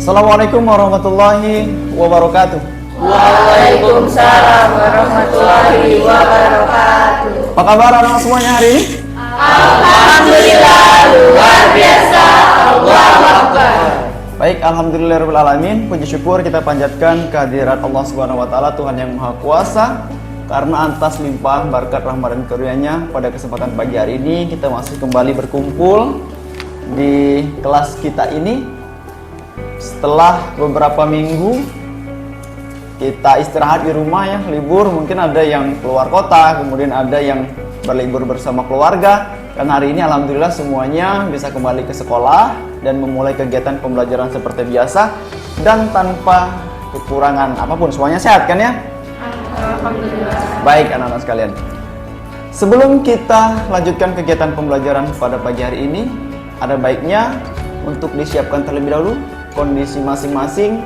Assalamualaikum warahmatullahi wabarakatuh. Waalaikumsalam warahmatullahi wabarakatuh. Apa kabar anak semuanya hari ini? Alhamdulillah, luar biasa. Allahu Akbar. Baik, alhamdulillahirabbil alamin. Puji syukur kita panjatkan kehadirat Allah Subhanahu wa taala, Tuhan yang Maha Kuasa, karena atas limpah berkat rahmat dan karunia-Nya pada kesempatan pagi hari ini kita masih kembali berkumpul di kelas kita ini setelah beberapa minggu kita istirahat di rumah ya, libur. Mungkin ada yang keluar kota, kemudian ada yang berlibur bersama keluarga. Dan hari ini alhamdulillah semuanya bisa kembali ke sekolah dan memulai kegiatan pembelajaran seperti biasa dan tanpa kekurangan apapun. Semuanya sehat kan ya? Alhamdulillah. Baik anak-anak sekalian, sebelum kita lanjutkan kegiatan pembelajaran pada pagi hari ini, ada baiknya untuk disiapkan terlebih dahulu kondisi masing-masing.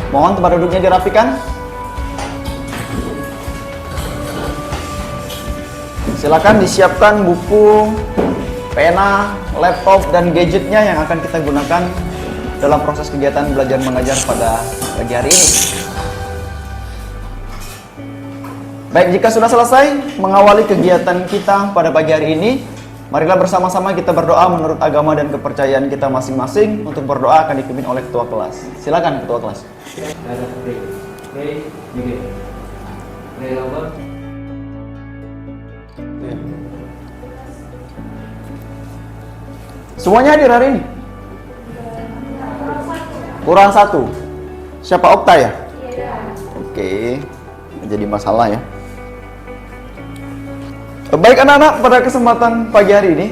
Mohon tempat duduknya dirapikan. Silakan disiapkan buku, pena, laptop, dan gadgetnya yang akan kita gunakan dalam proses kegiatan belajar mengajar pada pagi hari ini. Baik, jika sudah selesai mengawali kegiatan kita pada pagi hari ini, marilah bersama-sama kita berdoa menurut agama dan kepercayaan kita masing-masing. Untuk berdoa akan dipimpin oleh ketua kelas. Silakan ketua kelas. Semuanya hadir hari ini? Kurang satu. Siapa Okta ya? Oke, jadi masalah ya. Baik anak-anak, pada kesempatan pagi hari ini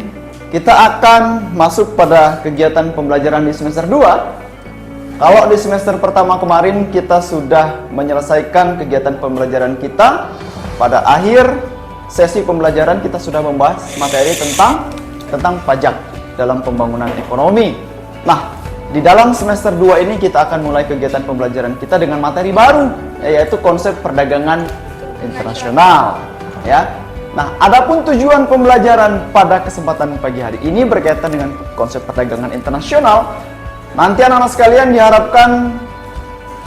kita akan masuk pada kegiatan pembelajaran di semester 2. Kalau di semester pertama kemarin kita sudah menyelesaikan kegiatan pembelajaran kita, pada akhir sesi pembelajaran kita sudah membahas materi tentang pajak dalam pembangunan ekonomi. Nah, di dalam semester 2 ini kita akan mulai kegiatan pembelajaran kita dengan materi baru, yaitu konsep perdagangan internasional ya. Nah, adapun tujuan pembelajaran pada kesempatan pagi hari ini berkaitan dengan konsep perdagangan internasional. Nanti anak-anak sekalian diharapkan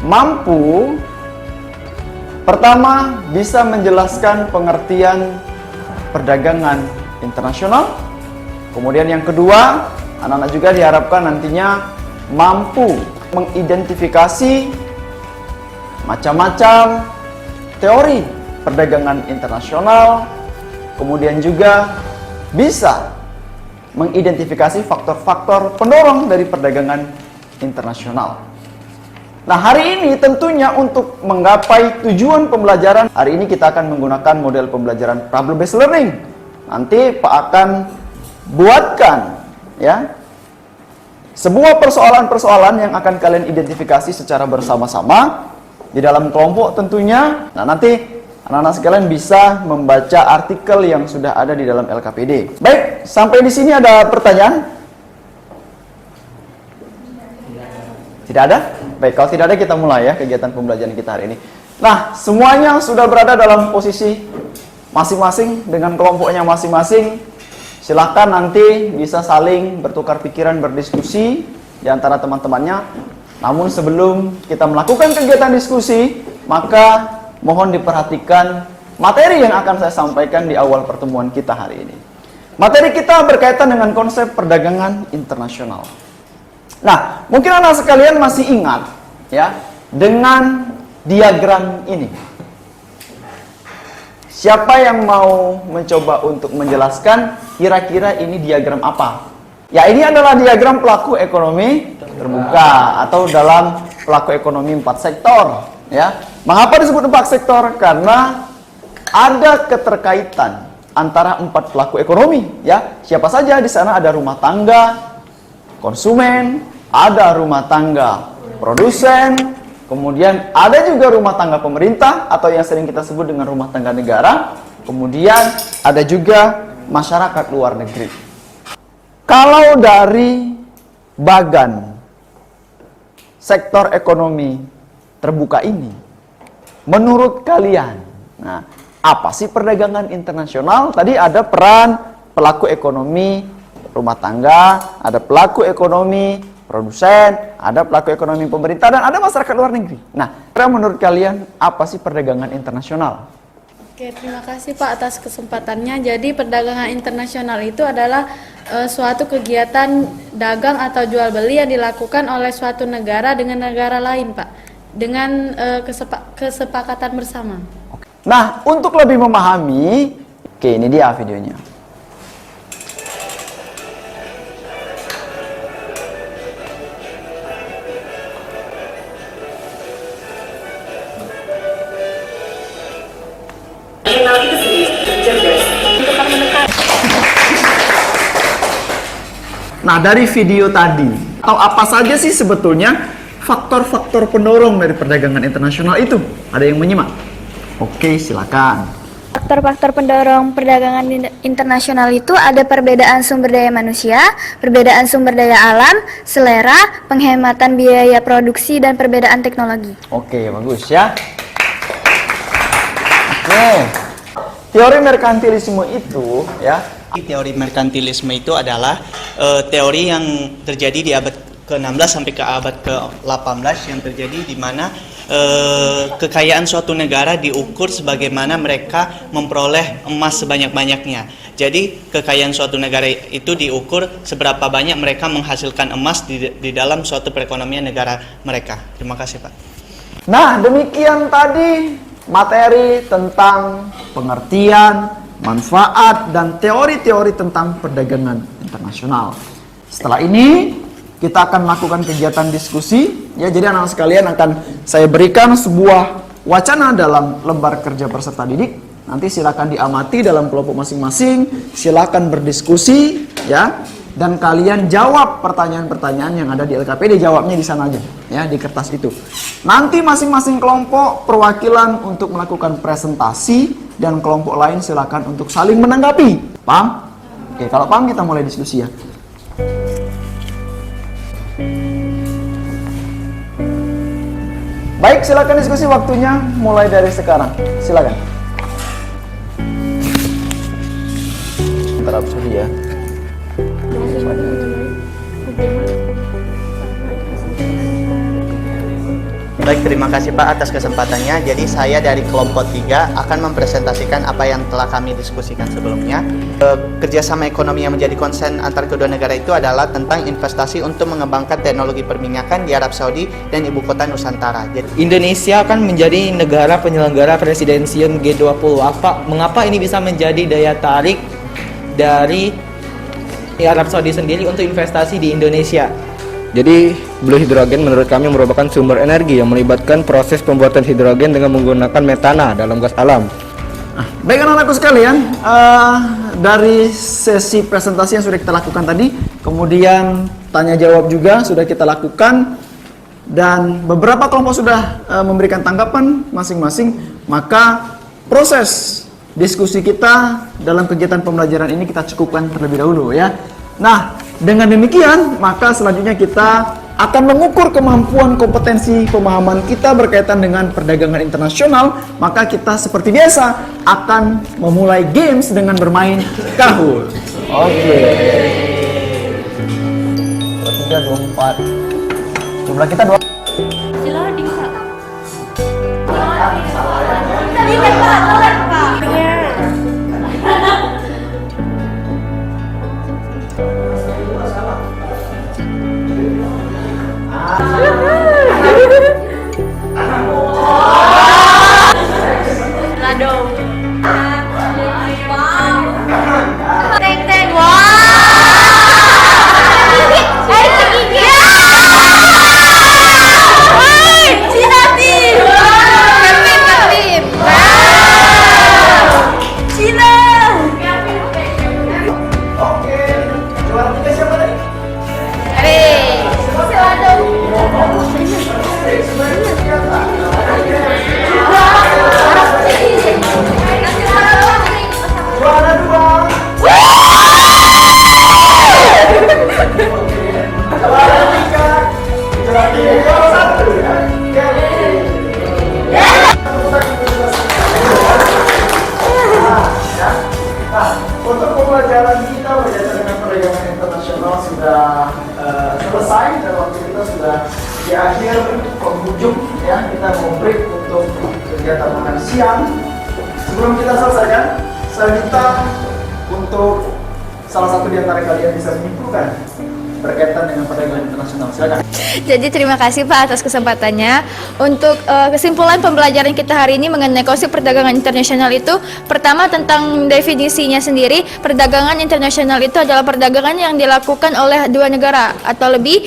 mampu pertama bisa menjelaskan pengertian perdagangan internasional. Kemudian yang kedua, anak-anak juga diharapkan nantinya mampu mengidentifikasi macam-macam teori perdagangan internasional. Kemudian juga bisa mengidentifikasi faktor-faktor pendorong dari perdagangan internasional. Nah, hari ini tentunya untuk menggapai tujuan pembelajaran, hari ini kita akan menggunakan model pembelajaran problem based learning. Nanti Pak akan buatkan ya sebuah persoalan-persoalan yang akan kalian identifikasi secara bersama-sama di dalam kelompok tentunya. Nah, nanti anak-anak sekalian bisa membaca artikel yang sudah ada di dalam LKPD. Baik, sampai di sini ada pertanyaan? Tidak ada? Baik, kalau tidak ada kita mulai ya kegiatan pembelajaran kita hari ini. Nah, semuanya sudah berada dalam posisi masing-masing dengan kelompoknya masing-masing. Silahkan nanti bisa saling bertukar pikiran, berdiskusi di antara teman-temannya. Namun sebelum kita melakukan kegiatan diskusi, maka mohon diperhatikan materi yang akan saya sampaikan di awal pertemuan kita hari ini. Materi kita berkaitan dengan konsep perdagangan internasional. Nah, mungkin anak sekalian masih ingat ya dengan diagram ini. Siapa yang mau mencoba untuk menjelaskan kira-kira ini diagram apa? Ya, ini adalah diagram pelaku ekonomi terbuka atau dalam pelaku ekonomi 4 sektor ya. Mengapa disebut 4 sektor? Karena ada keterkaitan antara 4 pelaku ekonomi ya. Siapa saja di sana? Ada rumah tangga, konsumen, ada rumah tangga produsen, kemudian ada juga rumah tangga pemerintah atau yang sering kita sebut dengan rumah tangga negara, kemudian ada juga masyarakat luar negeri. Kalau dari bagan sektor ekonomi terbuka ini, menurut kalian, nah, apa sih perdagangan internasional? Tadi ada peran pelaku ekonomi rumah tangga, ada pelaku ekonomi produsen, ada pelaku ekonomi pemerintah, dan ada masyarakat luar negeri. Nah, menurut kalian apa sih perdagangan internasional? Oke, terima kasih Pak atas kesempatannya. Jadi perdagangan internasional itu adalah suatu kegiatan dagang atau jual beli yang dilakukan oleh suatu negara dengan negara lain, Pak, dengan kesepakatan bersama. Nah, untuk lebih memahami, oke, ini dia videonya. Nah, dari video tadi, atau apa saja sih sebetulnya faktor-faktor pendorong dari perdagangan internasional itu? Ada yang menyimak? Oke, silakan. Faktor-faktor pendorong perdagangan internasional itu ada perbedaan sumber daya manusia, perbedaan sumber daya alam, selera, penghematan biaya produksi, dan perbedaan teknologi. Oke, bagus ya. Oke. Teori merkantilisme itu ya. Teori merkantilisme itu adalah teori yang terjadi di abad ke-16 sampai ke abad ke-18 yang terjadi di mana kekayaan suatu negara diukur sebagaimana mereka memperoleh emas sebanyak-banyaknya. Jadi kekayaan suatu negara itu diukur seberapa banyak mereka menghasilkan emas di dalam suatu perekonomian negara mereka. Terima kasih, Pak. Nah, demikian tadi materi tentang pengertian, manfaat, dan teori-teori tentang perdagangan internasional. Setelah ini kita akan melakukan kegiatan diskusi ya. Jadi anak sekalian akan saya berikan sebuah wacana dalam lembar kerja peserta didik. Nanti silakan diamati dalam kelompok masing-masing, silakan berdiskusi ya, dan kalian jawab pertanyaan-pertanyaan yang ada di LKPD, jawabnya di sana aja ya, di kertas itu. Nanti masing-masing kelompok perwakilan untuk melakukan presentasi dan kelompok lain silakan untuk saling menanggapi. Paham? Oke, kalau paham kita mulai diskusi ya. Baik, silakan diskusi, waktunya mulai dari sekarang. Silakan. Terap sudah ya. Baik, terima kasih Pak atas kesempatannya. Jadi saya dari kelompok 3 akan mempresentasikan apa yang telah kami diskusikan sebelumnya. Kerjasama ekonomi yang menjadi konsen antar kedua negara itu adalah tentang investasi untuk mengembangkan teknologi perminyakan di Arab Saudi dan ibu kota Nusantara. Jadi, Indonesia akan menjadi negara penyelenggara presidensium G20. Mengapa ini bisa menjadi daya tarik dari Arab Saudi sendiri untuk investasi di Indonesia? Jadi, blue hidrogen menurut kami merupakan sumber energi yang melibatkan proses pembuatan hidrogen dengan menggunakan metana dalam gas alam. Baik anak-anakku sekalian, dari sesi presentasi yang sudah kita lakukan tadi, kemudian tanya jawab juga sudah kita lakukan, dan beberapa kelompok sudah memberikan tanggapan masing-masing, maka proses diskusi kita dalam kegiatan pembelajaran ini kita cukupkan terlebih dahulu ya. Nah, dengan demikian maka selanjutnya kita akan mengukur kemampuan kompetensi pemahaman kita berkaitan dengan perdagangan internasional. Maka kita seperti biasa akan memulai games dengan bermain Kahoot. Oke. 3, 2, 4. Jumlah kita 2. siang, sebelum kita selesaikan, saya minta untuk salah satu di antara kalian bisa menyimpulkan berkaitan dengan perdagangan internasional. Silakan. Jadi terima kasih Pak atas kesempatannya. Untuk kesimpulan pembelajaran kita hari ini mengenai konsep perdagangan internasional itu, pertama tentang definisinya sendiri, perdagangan internasional itu adalah perdagangan yang dilakukan oleh dua negara atau lebih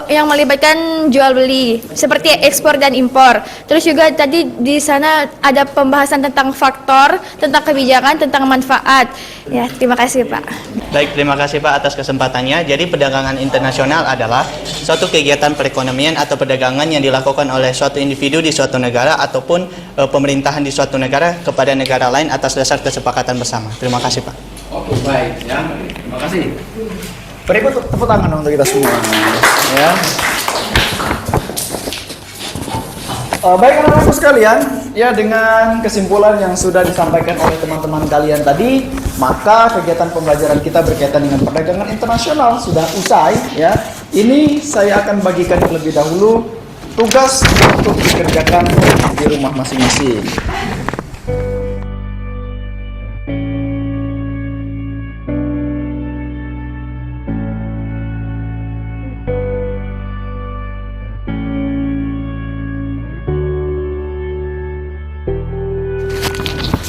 yang melibatkan jual beli seperti ekspor dan impor. Terus juga tadi di sana ada pembahasan tentang faktor, tentang kebijakan, tentang manfaat. Ya, terima kasih Pak. Baik, terima kasih Pak atas kesempatannya. Jadi perdagangan internasional adalah suatu kegiatan perekonomian atau perdagangan yang dilakukan oleh suatu individu di suatu negara ataupun pemerintahan di suatu negara kepada negara lain atas dasar kesepakatan bersama. Terima kasih Pak. Oke, baik ya. Terima kasih. Berikut tepuk tangan untuk kita semua. Ya. Baik anak-anakku sekalian, ya dengan kesimpulan yang sudah disampaikan oleh teman-teman kalian tadi, maka kegiatan pembelajaran kita berkaitan dengan perdagangan internasional sudah usai. Ya, ini saya akan bagikan terlebih dahulu tugas untuk dikerjakan di rumah masing-masing.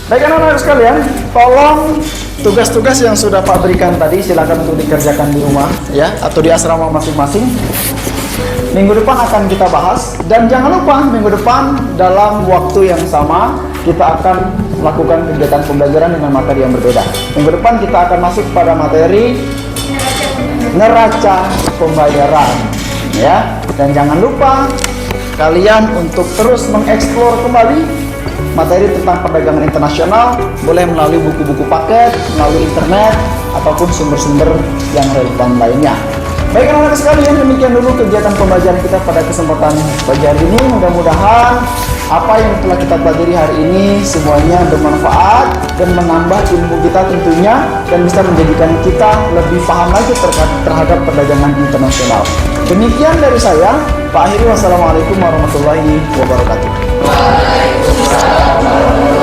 Baik anak-anak sekalian, tolong tugas-tugas yang sudah Pak berikan tadi silakan untuk dikerjakan di rumah ya atau di asrama masing-masing. Minggu depan akan kita bahas dan jangan lupa minggu depan dalam waktu yang sama kita akan melakukan kegiatan pembelajaran dengan materi yang berbeda. Minggu depan kita akan masuk pada materi neraca pembayaran ya. Dan jangan lupa kalian untuk terus mengeksplor kembali materi tentang perdagangan internasional, boleh melalui buku-buku paket, melalui internet, ataupun sumber-sumber yang relevan lainnya. Baik anak-anak sekalian, demikian dulu kegiatan pembelajaran kita pada kesempatan pagi hari ini. Mudah-mudahan apa yang telah kita pelajari hari ini semuanya bermanfaat dan menambah ilmu kita tentunya dan bisa menjadikan kita lebih paham lagi terhadap perdagangan internasional. Demikian dari saya, Pak Akhiri. Wassalamualaikum warahmatullahi wabarakatuh. Waalaikumsalam.